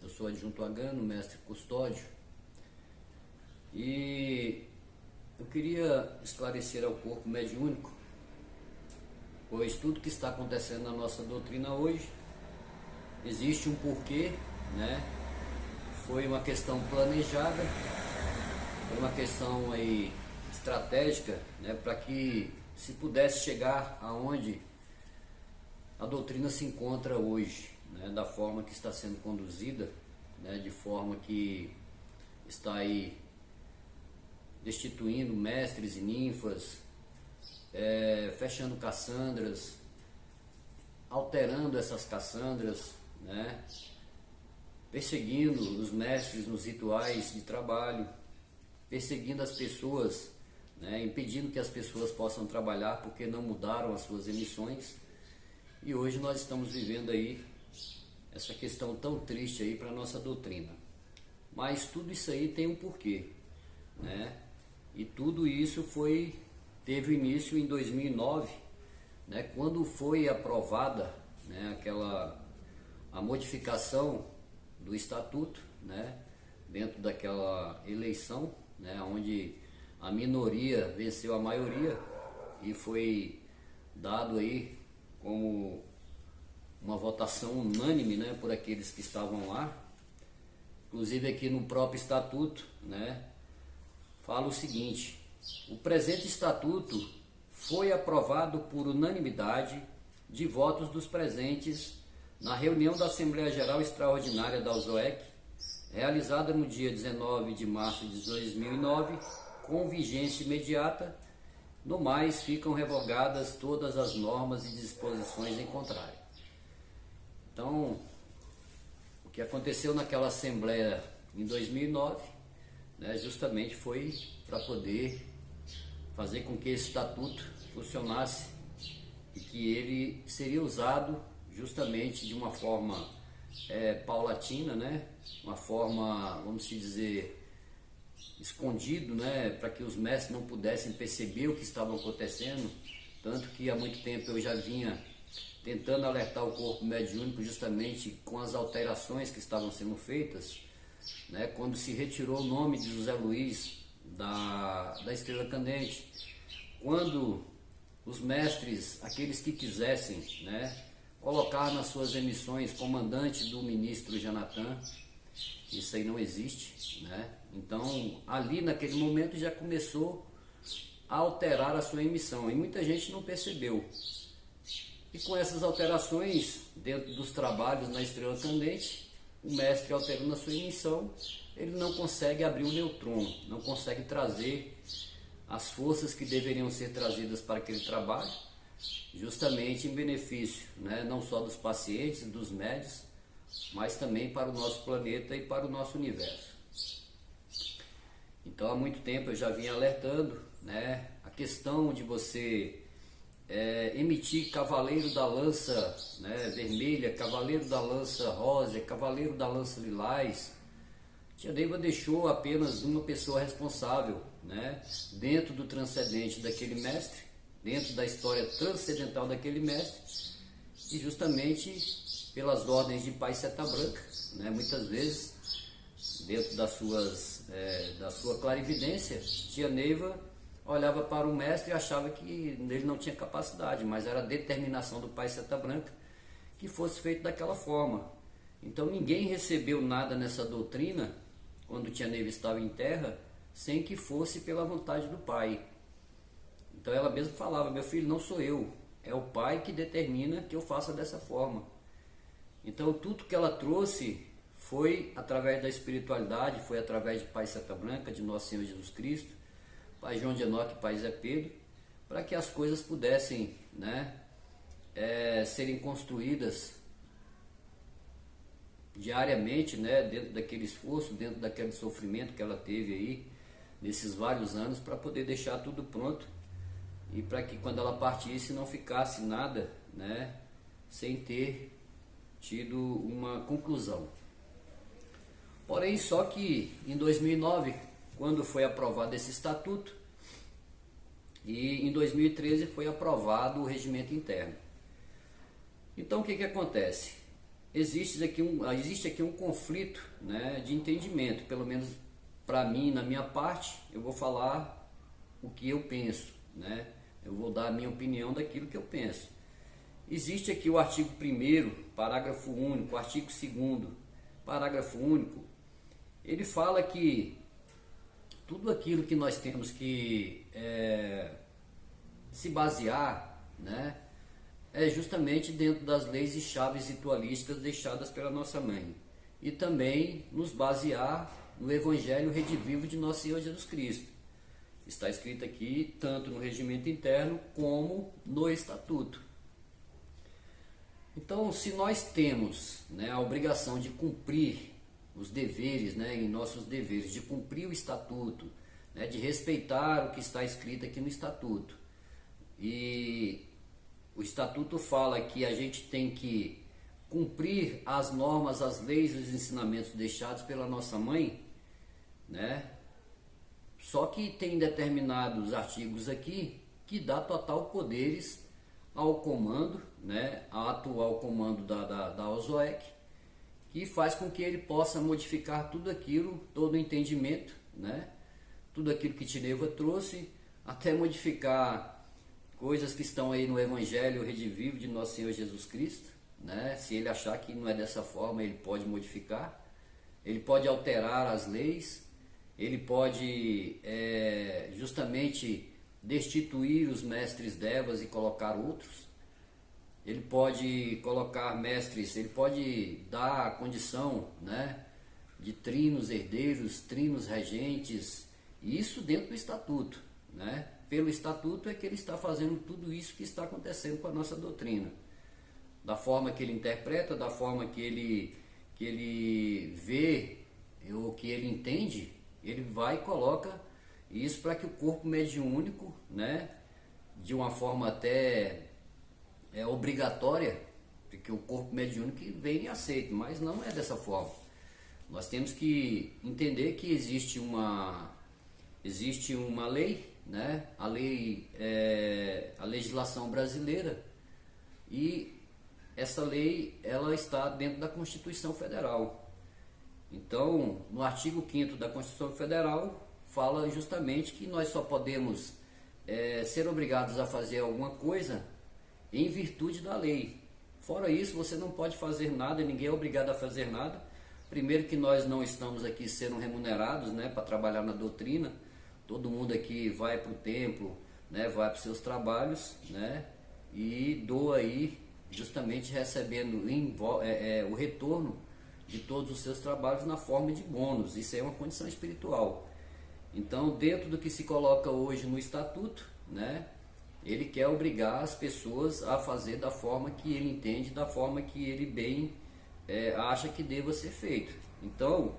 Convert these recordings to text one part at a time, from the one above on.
Eu sou adjunto agano, mestre custódio, e eu queria esclarecer ao corpo mediúnico, pois tudo que está acontecendo na nossa doutrina hoje, existe um porquê, né? Foi uma questão planejada, foi uma questão aí estratégica, né, para que se pudesse chegar aonde a doutrina se encontra hoje, né, da forma que está sendo conduzida, né, de forma que está aí destituindo mestres e ninfas, fechando cassandras, alterando essas cassandras, né, perseguindo os mestres nos rituais de trabalho, perseguindo as pessoas, né, impedindo que as pessoas possam trabalhar porque não mudaram as suas emissões. E hoje nós estamos vivendo aí essa questão tão triste aí para a nossa doutrina. Mas tudo isso aí tem um porquê, né? E tudo isso teve início em 2009, né, quando foi aprovada, né, a modificação do estatuto, né, dentro daquela eleição, né, onde a minoria venceu a maioria e foi dado aí como uma votação unânime, né, por aqueles que estavam lá. Inclusive aqui no próprio estatuto, né, fala o seguinte: o presente estatuto foi aprovado por unanimidade de votos dos presentes na reunião da Assembleia Geral Extraordinária da USOEC, realizada no dia 19 de março de 2009, com vigência imediata. No mais, ficam revogadas todas as normas e disposições em contrário. Então, o que aconteceu naquela Assembleia em 2009, né, justamente foi para poder fazer com que esse estatuto funcionasse e que ele seria usado justamente de uma forma paulatina, né, uma forma, vamos dizer, escondido, né, para que os mestres não pudessem perceber o que estava acontecendo. Tanto que há muito tempo eu já vinha tentando alertar o corpo mediúnico justamente com as alterações que estavam sendo feitas, né, quando se retirou o nome de José Luiz da Estrela Candente, quando os mestres, aqueles que quisessem, né, colocar nas suas emissões comandante do ministro Janatan, isso aí não existe, né? Então ali naquele momento já começou a alterar a sua emissão e muita gente não percebeu. E com essas alterações dentro dos trabalhos na Estrela Candente, o mestre alterando a sua emissão, ele não consegue abrir o nêutron, não consegue trazer as forças que deveriam ser trazidas para aquele trabalho, justamente em benefício, né, não só dos pacientes, dos médios, mas também para o nosso planeta e para o nosso universo. Então há muito tempo eu já vinha alertando, né, a questão de você emitir cavaleiro da lança, né, vermelha, cavaleiro da lança rosa, cavaleiro da lança lilás. Tia Neiva deixou apenas uma pessoa responsável, né, dentro do transcendente daquele mestre, dentro da história transcendental daquele mestre, e justamente pelas ordens de Pai Seta Branca, né, muitas vezes dentro da sua clarividência, tia Neiva olhava para o mestre e achava que ele não tinha capacidade, mas era a determinação do Pai Seta Branca que fosse feito daquela forma. Então ninguém recebeu nada nessa doutrina quando tia Neiva estava em terra sem que fosse pela vontade do Pai. Então ela mesma falava: meu filho, não sou eu, é o Pai que determina que eu faça dessa forma. Então tudo que ela trouxe foi através da espiritualidade, foi através de Pai Seta Branca, de Nosso Senhor Jesus Cristo, Pai João de Enoque e Pai Zé Pedro, para que as coisas pudessem, né, serem construídas diariamente, né, dentro daquele esforço, dentro daquele sofrimento que ela teve aí, nesses vários anos, para poder deixar tudo pronto e para que quando ela partisse não ficasse nada, né, sem ter tido uma conclusão. Porém, só que em 2009, quando foi aprovado esse estatuto, e em 2013 foi aprovado o regimento interno. Então o que acontece? existe aqui um conflito, né, de entendimento, pelo menos para mim, na minha parte, eu vou falar o que eu penso, né? Eu vou dar a minha opinião daquilo que eu penso. Existe aqui o artigo 1º, parágrafo único, artigo 2º, parágrafo único. Ele fala que tudo aquilo que nós temos que se basear, né, é justamente dentro das leis e chaves ritualísticas deixadas pela nossa mãe. E também nos basear no Evangelho redivivo de nosso Senhor Jesus Cristo. Está escrito aqui tanto no regimento interno como no estatuto. Então, se nós temos, né, a obrigação de cumprir os deveres, né, em nossos deveres, de cumprir o estatuto, né, de respeitar o que está escrito aqui no estatuto, e o estatuto fala que a gente tem que cumprir as normas, as leis e os ensinamentos deixados pela nossa mãe, né? Só que tem determinados artigos aqui que dá total poderes ao comando, né, ao atual comando da OSOEC, que faz com que ele possa modificar tudo aquilo, todo o entendimento, né, tudo aquilo que Tineva trouxe, até modificar coisas que estão aí no Evangelho redivivo de nosso Senhor Jesus Cristo, né? Se ele achar que não é dessa forma, ele pode modificar, ele pode alterar as leis, ele pode justamente destituir os mestres devas e colocar outros. Ele pode colocar mestres, ele pode dar a condição, né, de trinos herdeiros, trinos regentes, isso dentro do estatuto, né? Pelo estatuto é que ele está fazendo tudo isso que está acontecendo com a nossa doutrina. Da forma que ele interpreta, da forma que ele vê, ou que ele entende, ele vai e coloca isso para que o corpo mediúnico, né, de uma forma até obrigatória, porque o corpo mediúnico vem e aceita, mas não é dessa forma. Nós temos que entender que existe uma lei, né, a legislação brasileira, e essa lei ela está dentro da Constituição Federal. Então, no artigo 5º da Constituição Federal, fala justamente que nós só podemos ser obrigados a fazer alguma coisa em virtude da lei. Fora isso, você não pode fazer nada, ninguém é obrigado a fazer nada. Primeiro que nós não estamos aqui sendo remunerados, né, para trabalhar na doutrina. Todo mundo aqui vai para o templo, né, vai para os seus trabalhos, né, e doa aí, justamente recebendo o retorno de todos os seus trabalhos na forma de bônus. Isso é uma condição espiritual. Então, dentro do que se coloca hoje no estatuto, né, ele quer obrigar as pessoas a fazer da forma que ele entende, da forma que ele bem acha que deva ser feito. Então,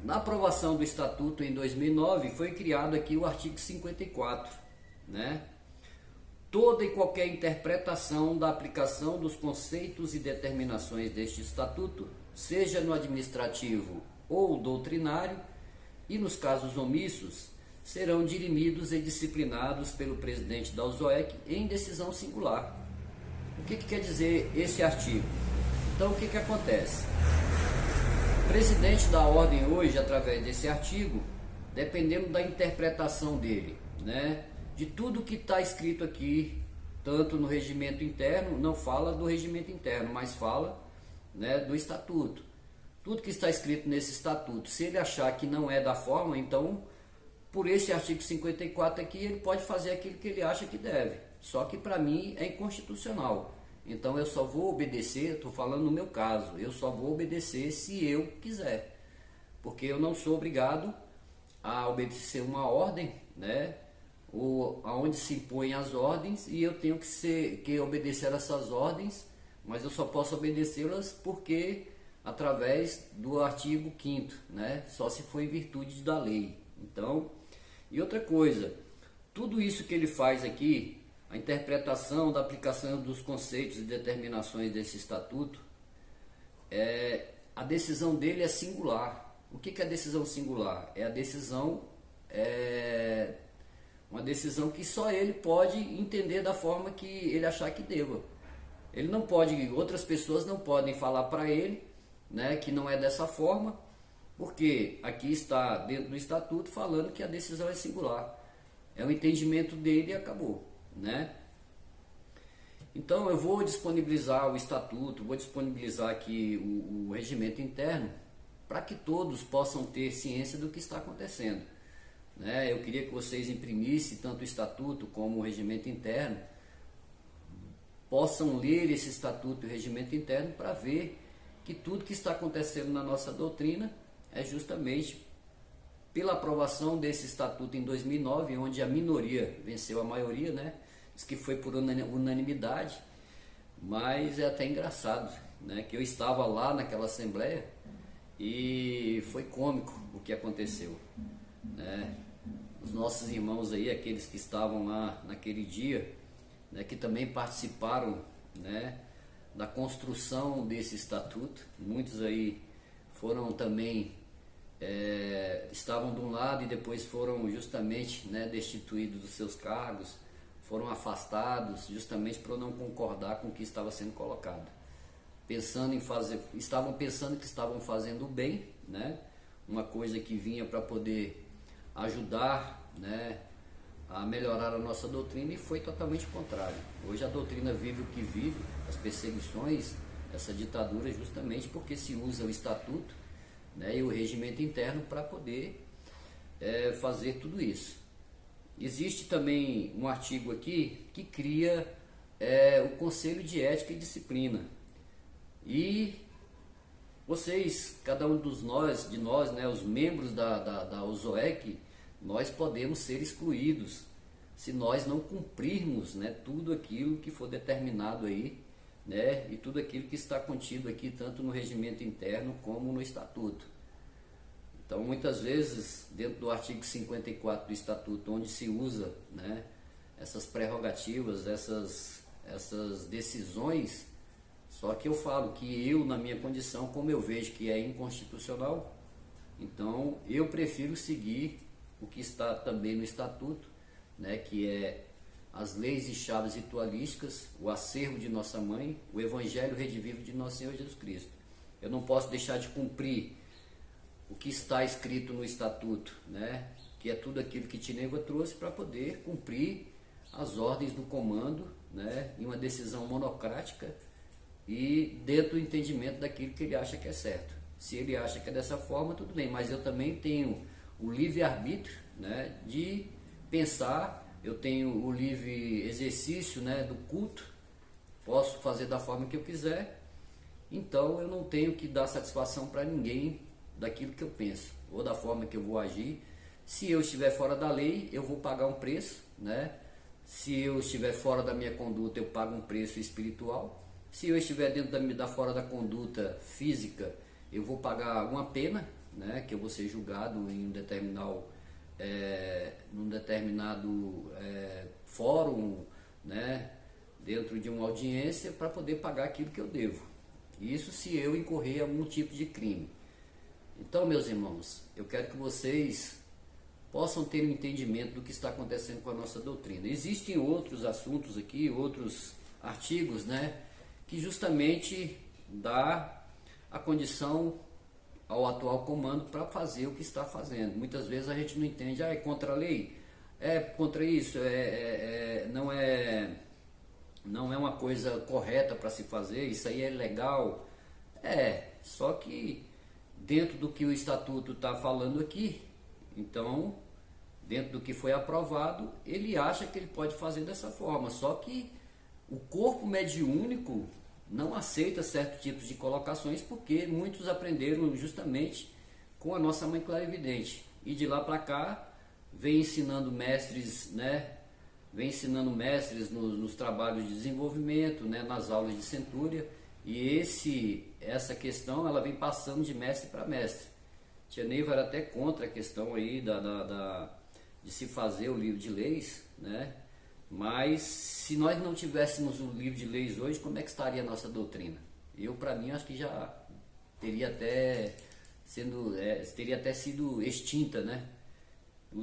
na aprovação do estatuto em 2009, foi criado aqui o artigo 54, né? Toda e qualquer interpretação da aplicação dos conceitos e determinações deste estatuto, seja no administrativo ou doutrinário, e nos casos omissos, serão dirimidos e disciplinados pelo presidente da OSOEC em decisão singular. O que quer dizer esse artigo? Então, o que acontece? O presidente da ordem hoje, através desse artigo, dependendo da interpretação dele, né, de tudo que está escrito aqui, tanto no regimento interno, não fala do regimento interno, mas fala, né, do estatuto. Tudo que está escrito nesse estatuto, se ele achar que não é da forma, então, por esse artigo 54 aqui, ele pode fazer aquilo que ele acha que deve. Só que para mim é inconstitucional. Então eu só vou obedecer, estou falando no meu caso, eu só vou obedecer se eu quiser. Porque eu não sou obrigado a obedecer uma ordem, né, ou aonde se impõem as ordens, e eu tenho que obedecer essas ordens, mas eu só posso obedecê-las porque através do artigo 5º, né, só se for em virtude da lei. Então, e outra coisa, tudo isso que ele faz aqui, a interpretação da aplicação dos conceitos e determinações desse estatuto, a decisão dele é singular. O que é a decisão singular? É a decisão, uma decisão que só ele pode entender da forma que ele achar que deva. Ele não pode, outras pessoas não podem falar para ele, né, que não é dessa forma, porque aqui está dentro do estatuto falando que a decisão é singular. É o entendimento dele e acabou, né? Então eu vou disponibilizar o estatuto, vou disponibilizar aqui o regimento interno para que todos possam ter ciência do que está acontecendo, né? Eu queria que vocês imprimissem tanto o estatuto como o regimento interno, possam ler esse estatuto e o regimento interno para ver que tudo que está acontecendo na nossa doutrina é justamente pela aprovação desse estatuto em 2009, onde a minoria venceu a maioria, né? Diz que foi por unanimidade, mas é até engraçado, né? Que eu estava lá naquela assembleia e foi cômico o que aconteceu, né? Os nossos irmãos aí, aqueles que estavam lá naquele dia, né, que também participaram, né, da construção desse estatuto, muitos aí foram também estavam de um lado e depois foram justamente, né, destituídos dos seus cargos, foram afastados justamente por não concordar com o que estava sendo colocado, pensando em fazer, estavam pensando que estavam fazendo o bem, né, uma coisa que vinha para poder ajudar, né, a melhorar a nossa doutrina, e foi totalmente contrário. Hoje a doutrina vive o que vive, as perseguições, essa ditadura, justamente porque se usa o estatuto, né, e o regimento interno para poder fazer tudo isso. Existe também um artigo aqui que cria o Conselho de Ética e Disciplina. E vocês, cada um de nós, né, os membros da USOEC, nós podemos ser excluídos se nós não cumprirmos, né, tudo aquilo que for determinado aí, né, e tudo aquilo que está contido aqui, tanto no regimento interno como no estatuto. Então, muitas vezes, dentro do artigo 54 do estatuto, onde se usa, né, essas prerrogativas, essas decisões, só que eu falo que eu, na minha condição, como eu vejo que é inconstitucional, então eu prefiro seguir o que está também no estatuto, né, que é as leis e chaves ritualísticas, o acervo de nossa mãe, o evangelho redivivo de nosso Senhor Jesus Cristo. Eu não posso deixar de cumprir o que está escrito no estatuto, né, que é tudo aquilo que Tineiva trouxe para poder cumprir as ordens do comando, né, em uma decisão monocrática e dentro do entendimento daquilo que ele acha que é certo. Se ele acha que é dessa forma, tudo bem, mas eu também tenho o livre-arbítrio, né, de pensar, eu tenho o livre exercício, né, do culto, posso fazer da forma que eu quiser, então eu não tenho que dar satisfação para ninguém daquilo que eu penso, ou da forma que eu vou agir. Se eu estiver fora da lei, eu vou pagar um preço, né? Se eu estiver fora da minha conduta, eu pago um preço espiritual. Se eu estiver dentro fora da conduta física, eu vou pagar uma pena, né, que eu vou ser julgado em num determinado fórum, né, dentro de uma audiência, para poder pagar aquilo que eu devo. Isso se eu incorrer algum tipo de crime. Então, meus irmãos, eu quero que vocês possam ter um entendimento do que está acontecendo com a nossa doutrina. Existem outros assuntos aqui, outros artigos, né, que justamente dá a condição ao atual comando para fazer o que está fazendo. Muitas vezes a gente não entende, é contra a lei, é contra isso, não é uma coisa correta para se fazer, isso aí é legal. Só que dentro do que o estatuto está falando aqui, então, dentro do que foi aprovado, ele acha que ele pode fazer dessa forma, só que o corpo mediúnico não aceita certos tipos de colocações, porque muitos aprenderam justamente com a nossa mãe clarividente, e de lá para cá vem ensinando mestres, né, nos trabalhos de desenvolvimento, né, nas aulas de centúria, e essa questão ela vem passando de mestre para mestre. Tia Neiva era até contra a questão aí de se fazer o livro de leis, né? Mas se nós não tivéssemos um livro de leis hoje, como é que estaria a nossa doutrina? Para mim, acho que já teria até sido extinta, né?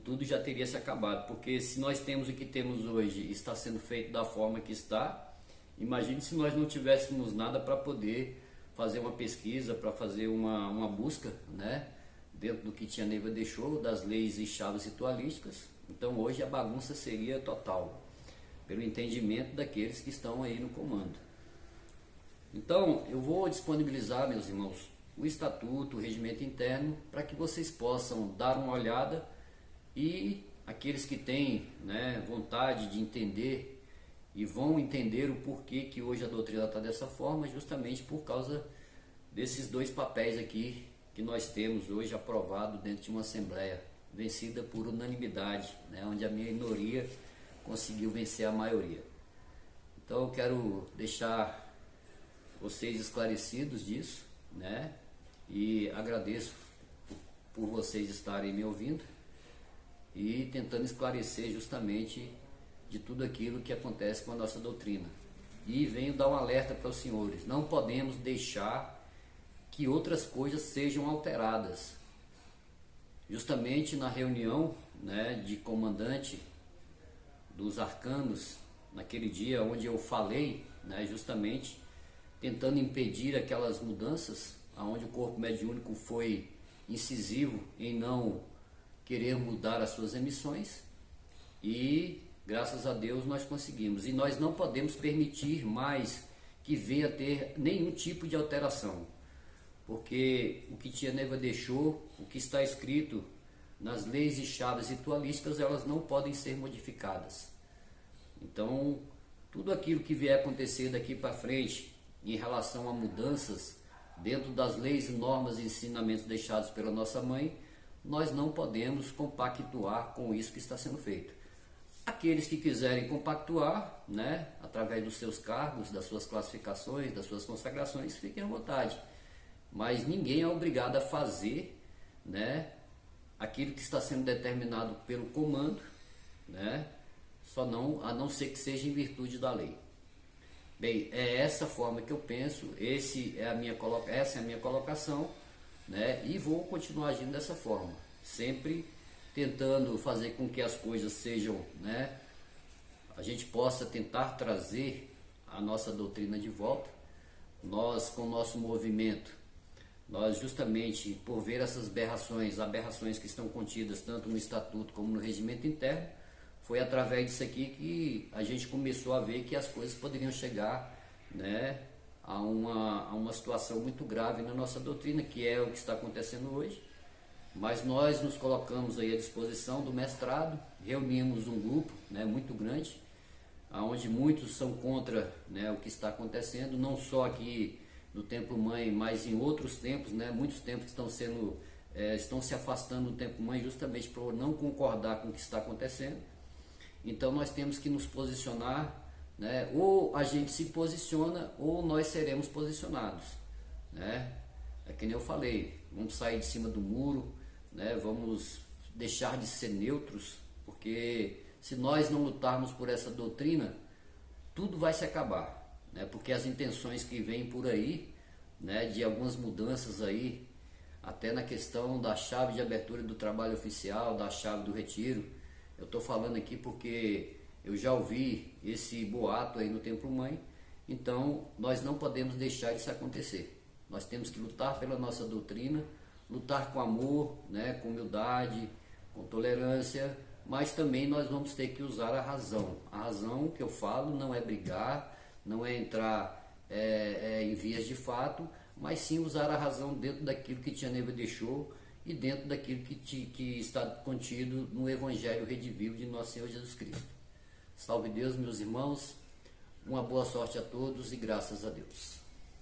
Tudo já teria se acabado, porque se nós temos o que temos hoje, está sendo feito da forma que está, Imagine se nós não tivéssemos nada para poder fazer uma pesquisa, para fazer uma busca, né, dentro do que Tia Neiva deixou, das leis e chaves ritualísticas. Então hoje a bagunça seria total, pelo entendimento daqueles que estão aí no comando. Então eu vou disponibilizar, meus irmãos, o estatuto, o regimento interno, para que vocês possam dar uma olhada, e aqueles que têm, né, vontade de entender e vão entender o porquê que hoje a doutrina está dessa forma, justamente por causa desses dois papéis aqui que nós temos hoje aprovado dentro de uma assembleia, vencida por unanimidade, né, onde a minoria conseguiu vencer a maioria. Então eu quero deixar vocês esclarecidos disso, né, e agradeço por vocês estarem me ouvindo e tentando esclarecer justamente de tudo aquilo que acontece com a nossa doutrina. E venho dar um alerta para os senhores: não podemos deixar que outras coisas sejam alteradas. Justamente na reunião, né, de comandante dos arcanos, naquele dia onde eu falei, né, justamente tentando impedir aquelas mudanças, aonde o corpo mediúnico foi incisivo em não querer mudar as suas emissões, e graças a Deus nós conseguimos. E nós não podemos permitir mais que venha a ter nenhum tipo de alteração, porque o que Tia Neiva deixou, o que está escrito nas leis e chaves ritualísticas, elas não podem ser modificadas. Então, tudo aquilo que vier acontecer daqui para frente em relação a mudanças dentro das leis, normas e ensinamentos deixados pela nossa mãe, nós não podemos compactuar com isso que está sendo feito. Aqueles que quiserem compactuar, né, através dos seus cargos, das suas classificações, das suas consagrações, fiquem à vontade. Mas ninguém é obrigado a fazer, né, aquilo que está sendo determinado pelo comando, né, a não ser que seja em virtude da lei. Bem, é essa forma que eu penso, essa é a minha colocação, né, e vou continuar agindo dessa forma, sempre tentando fazer com que as coisas sejam, né, a gente possa tentar trazer a nossa doutrina de volta. Nós, com o nosso movimento, nós justamente por ver essas aberrações que estão contidas tanto no estatuto como no regimento interno, foi através disso aqui que a gente começou a ver que as coisas poderiam chegar, né, a uma situação muito grave na nossa doutrina, que é o que está acontecendo hoje. Mas nós nos colocamos aí à disposição do mestrado, reunimos um grupo, né, muito grande, onde muitos são contra, né, o que está acontecendo, não só aqui no Templo Mãe, mas em outros templos, né, muitos templos estão se afastando do Templo Mãe justamente por não concordar com o que está acontecendo. Então nós temos que nos posicionar, né, ou a gente se posiciona ou nós seremos posicionados, né? É que nem eu falei, vamos sair de cima do muro, né, vamos deixar de ser neutros, porque se nós não lutarmos por essa doutrina, tudo vai se acabar, né, porque as intenções que vêm por aí, né, de algumas mudanças aí, até na questão da chave de abertura do trabalho oficial, da chave do retiro, eu estou falando aqui porque eu já ouvi esse boato aí no Templo Mãe. Então nós não podemos deixar isso acontecer. Nós temos que lutar pela nossa doutrina, lutar com amor, né, com humildade, com tolerância, mas também nós vamos ter que usar a razão. A razão que eu falo não é brigar, não é entrar em vias de fato, mas sim usar a razão dentro daquilo que Tia Neiva deixou e dentro daquilo que está contido no Evangelho redivivo de nosso Senhor Jesus Cristo. Salve Deus, meus irmãos, uma boa sorte a todos e graças a Deus.